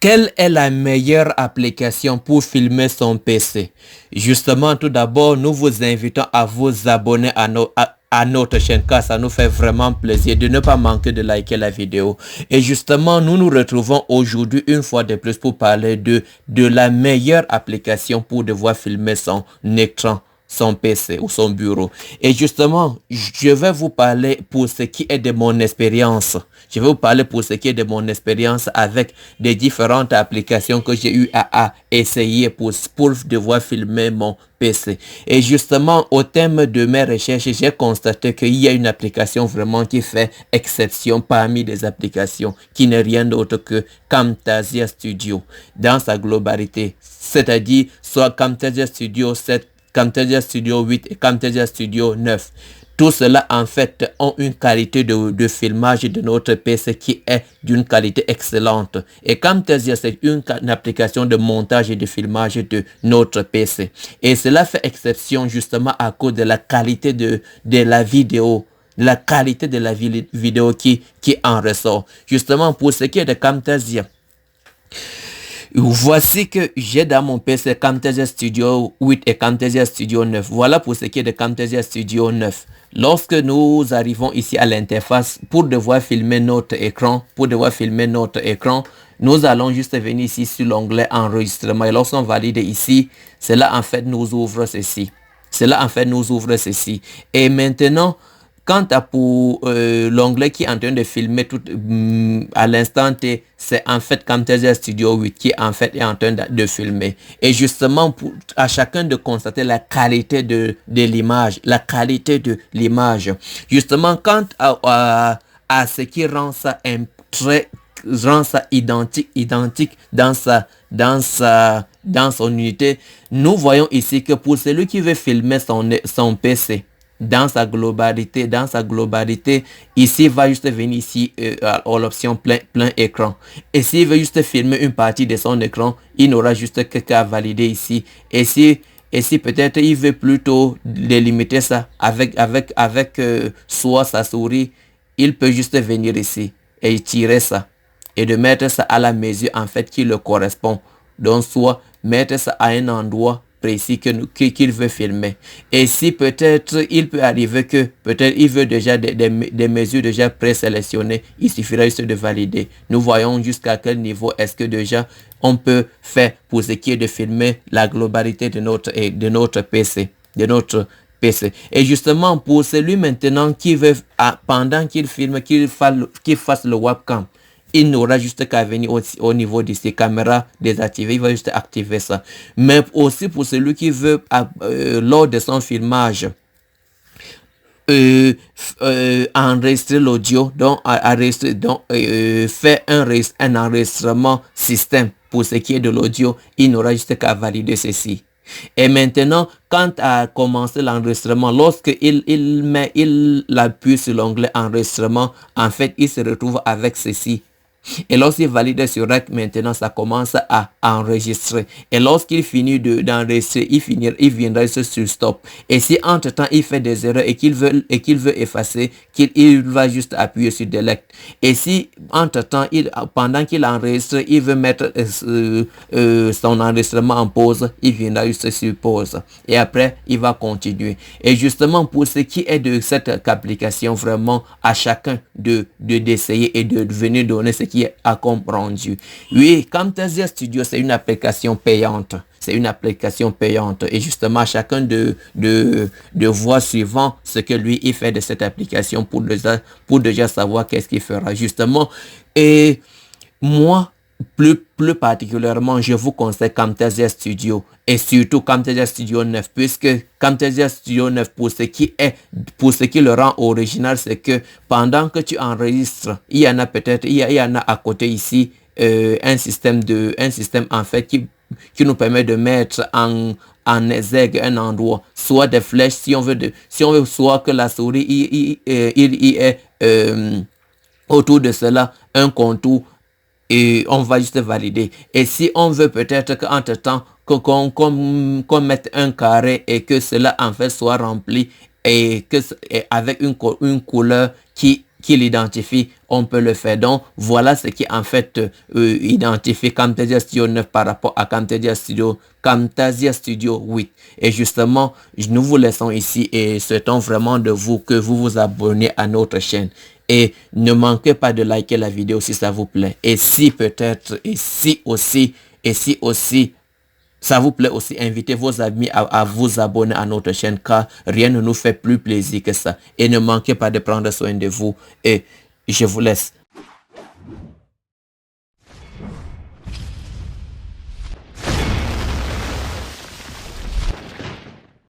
Quelle est la meilleure application pour filmer son PC? Justement, tout d'abord, nous vous invitons à vous abonner à notre chaîne car ça nous fait vraiment plaisir de ne pas manquer de liker la vidéo. Et justement, nous nous retrouvons aujourd'hui une fois de plus pour parler de la meilleure application pour devoir filmer son écran, son PC ou son bureau. Et justement, je vais vous parler pour ce qui est de mon expérience. Je vais vous parler pour ce qui est de mon expérience avec des différentes applications que j'ai eu à essayer pour devoir filmer mon PC. Et justement, au thème de mes recherches, j'ai constaté qu'il y a une application vraiment qui fait exception parmi des applications qui n'est rien d'autre que Camtasia Studio dans sa globalité. C'est-à-dire soit Camtasia Studio 7, Camtasia Studio 8 et Camtasia Studio 9. Tout cela en fait ont une qualité de filmage de notre PC qui est d'une qualité excellente. Et Camtasia c'est une application de montage et de filmage de notre PC. Et cela fait exception justement à cause de la qualité de la vidéo. La qualité de la vidéo qui en ressort. Justement pour ce qui est de Camtasia. Voici que j'ai dans mon PC Camtasia Studio 8 et Camtasia Studio 9. Voilà pour ce qui est de Camtasia Studio 9. Lorsque nous arrivons ici à l'interface pour devoir filmer notre écran, nous allons juste venir ici sur l'onglet enregistrement. Et lorsqu'on valide ici, cela en fait nous ouvre ceci. Et maintenant, quant à pour l'onglet qui est en train de filmer tout à l'instant T, c'est en fait Camtasia Studio 8 qui en fait est en train de filmer. Et justement, à chacun de constater la qualité de l'image, Justement, quant à ce qui rend ça identique dans son unité, nous voyons ici que pour celui qui veut filmer son PC, dans sa globalité, ici va juste venir ici à l'option plein écran. Et s'il veut juste filmer une partie de son écran, il n'aura juste qu'à valider ici. Et si peut-être il veut plutôt délimiter ça avec soit sa souris, il peut juste venir ici et tirer ça et de mettre ça à la mesure en fait qui le correspond. Donc soit mettre ça à un endroit précis qu'il veut filmer. Et si peut-être il peut arriver que peut-être il veut déjà des mesures déjà présélectionnées, il suffira juste de valider. Nous voyons jusqu'à quel niveau est-ce que déjà on peut faire pour ce qui est de filmer la globalité de notre PC, Et justement pour celui maintenant qui veut pendant qu'il filme qu'il fasse le webcam, il n'aura juste qu'à venir au niveau de ses caméras désactivées, il va juste activer ça. Mais aussi pour celui qui veut, lors de son filmage, enregistrer l'audio, donc faire un enregistrement système pour ce qui est de l'audio, il n'aura juste qu'à valider ceci. Et maintenant, quant à commencer l'enregistrement, lorsqu'il appuie sur l'onglet enregistrement, en fait, il se retrouve avec ceci. Et lorsqu'il valide sur REC, maintenant, ça commence à enregistrer. Et lorsqu'il finit d'enregistrer, il viendra sur stop. Et si entre-temps, il fait des erreurs et qu'il veut effacer, il va juste appuyer sur delete. Et si entre-temps, pendant qu'il enregistre, il veut mettre son enregistrement en pause, il viendra juste sur pause. Et après, il va continuer. Et justement, pour ce qui est de cette application, vraiment, à chacun d'essayer et de venir donner ce qui est à comprendre. Oui, Camtasia Studio, c'est une application payante. Et justement, chacun de voir suivant ce que lui, il fait de cette application pour déjà savoir qu'est-ce qu'il fera. Justement, et moi, plus particulièrement, je vous conseille Camtasia Studio et surtout Camtasia Studio 9 puisque Camtasia Studio 9 pour ce qui le rend original, c'est que pendant que tu enregistres, il y en a à côté ici un système en fait qui nous permet de mettre en exergue un endroit, soit des flèches si on veut soit que la souris il est autour de cela un contour. Et on va juste valider. Et si on veut peut-être qu'entre temps qu'on mette un carré et que cela en fait soit rempli et avec une couleur qui qui l'identifie, on peut le faire. Donc, voilà ce qui en fait identifie Camtasia Studio 9 par rapport à Camtasia Studio 8. Et justement, nous vous laissons ici et souhaitons vraiment de vous que vous vous abonnez à notre chaîne. Et ne manquez pas de liker la vidéo si ça vous plaît. Et si peut-être, et si aussi, ça vous plaît aussi, invitez vos amis à vous abonner à notre chaîne car rien ne nous fait plus plaisir que ça. Et ne manquez pas de prendre soin de vous. Et je vous laisse.